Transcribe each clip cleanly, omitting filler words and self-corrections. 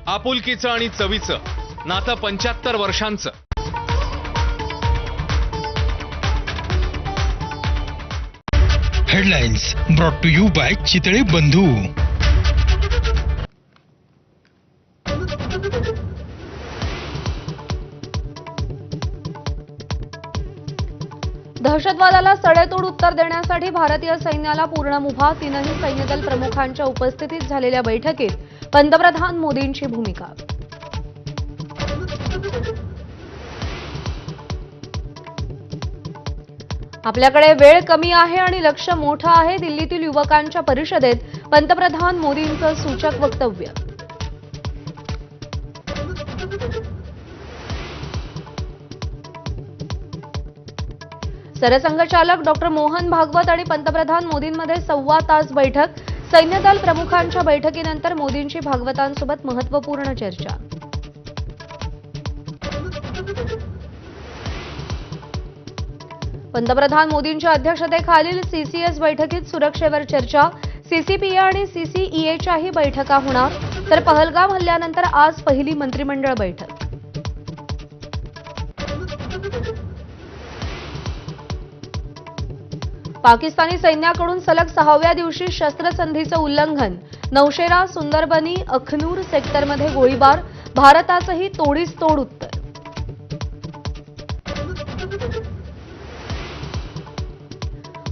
आपुलकीचं आणि चवीचं नातं 75 वर्षांचं. Headlines brought to you by Chitale Bandhu. दहशतवादाला सडेतोड उत्तर देण्यासाठी भारतीय सैन्याला पूर्ण मुभा. तीनही सैन्यदल प्रमुखांच्या उपस्थितीत झालेल्या बैठकीत पंतप्रधान मोदींची भूमिका. आपल्याकडे वेळ कमी आहे आणि लक्ष्य मोठं आहे. दिल्लीतील युवकांच्या परिषदेत पंतप्रधान मोदींचं सूचक वक्तव्य. सरसंघचालक डॉक्टर मोहन भागवत आणि पंतप्रधान मोदींमध्ये 1.25 तास बैठक. सैन्यदल प्रमुखांच्या बैठकीनंतर मोदींची भागवतांसोबत महत्त्वपूर्ण चर्चा. पंतप्रधान मोदींच्या अध्यक्षतेखालील सीसीएस बैठकीत सुरक्षेवर चर्चा. सीसीपीए आणि सीसीईएच्याही बैठका होणार. तर पहलगाम हल्ल्यानंतर आज पहिली मंत्रिमंडळ बैठक. पाकिस्तानी सैन्याकडून सलग 6व्या दिवशी शस्त्रसंधीचं उल्लंघन. नौशेरा, सुंदरबनी, अखनूर सेक्टरमध्ये गोळीबार. भारताचंही तोडीस तोड उत्तर.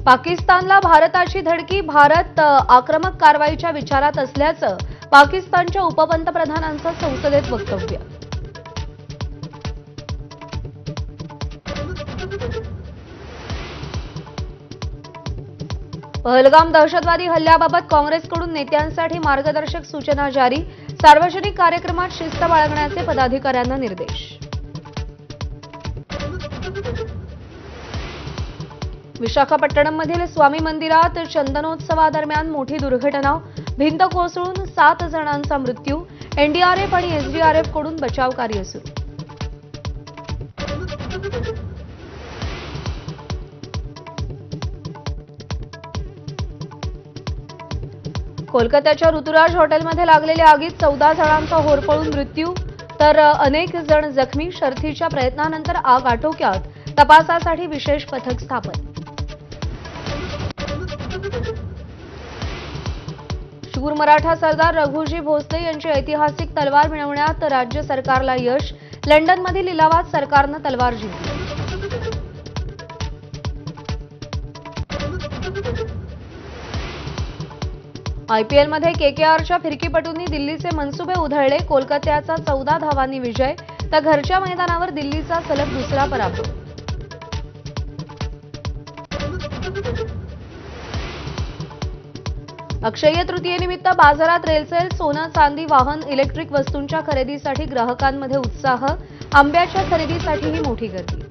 पाकिस्तानला भारताची धडकी. भारत आक्रमक कारवाईच्या विचारात असल्याचं पाकिस्तानच्या उपपंतप्रधानांचं संसदेत वक्तव्य. पहलगाम दहशतवादी हल्ल्याबाबत काँग्रेसकडून नेत्यांसाठी मार्गदर्शक सूचना जारी. सार्वजनिक कार्यक्रमात शिस्त बाळगण्याचे पदाधिकाऱ्यांना निर्देश. विशाखापट्टणममधील स्वामी मंदिरात चंदनोत्सवादरम्यान मोठी दुर्घटना. भिंत कोसळून 7 जणांचा मृत्यू. एनडीआरएफ आणि एसडीआरएफकडून बचाव कार्य सुरू. कोलकात्याच्या ऋतुराज हॉटेलमध्ये लागलेल्या आगीत 14 जणांचा होरपळून मृत्यू तर अनेक जण जखमी. शर्थीच्या प्रयत्नानंतर आग आटोक्यात. तपासासाठी विशेष पथक स्थापन. शूर मराठा सरदार रघुजी भोसले यांची ऐतिहासिक तलवार मिळवण्यात राज्य सरकारला यश. लंडनमधील लिलावात सरकारनं तलवार जिंकली. आयपीएलमध्ये केकेआरच्या फिरकीपटूंनी दिल्लीचे मनसुबे उधळले. कोलकात्याचा 14 धावांनी विजय तर घरच्या मैदानावर दिल्लीचा सलग दुसरा पराभव. अक्षय्य तृतीयेनिमित्त बाजारात रेलचेल. सोनं, चांदी, वाहन, इलेक्ट्रिक वस्तूंच्या खरेदीसाठी ग्राहकांमध्ये उत्साह. आंब्याच्या खरेदीसाठीही मोठी गर्दी.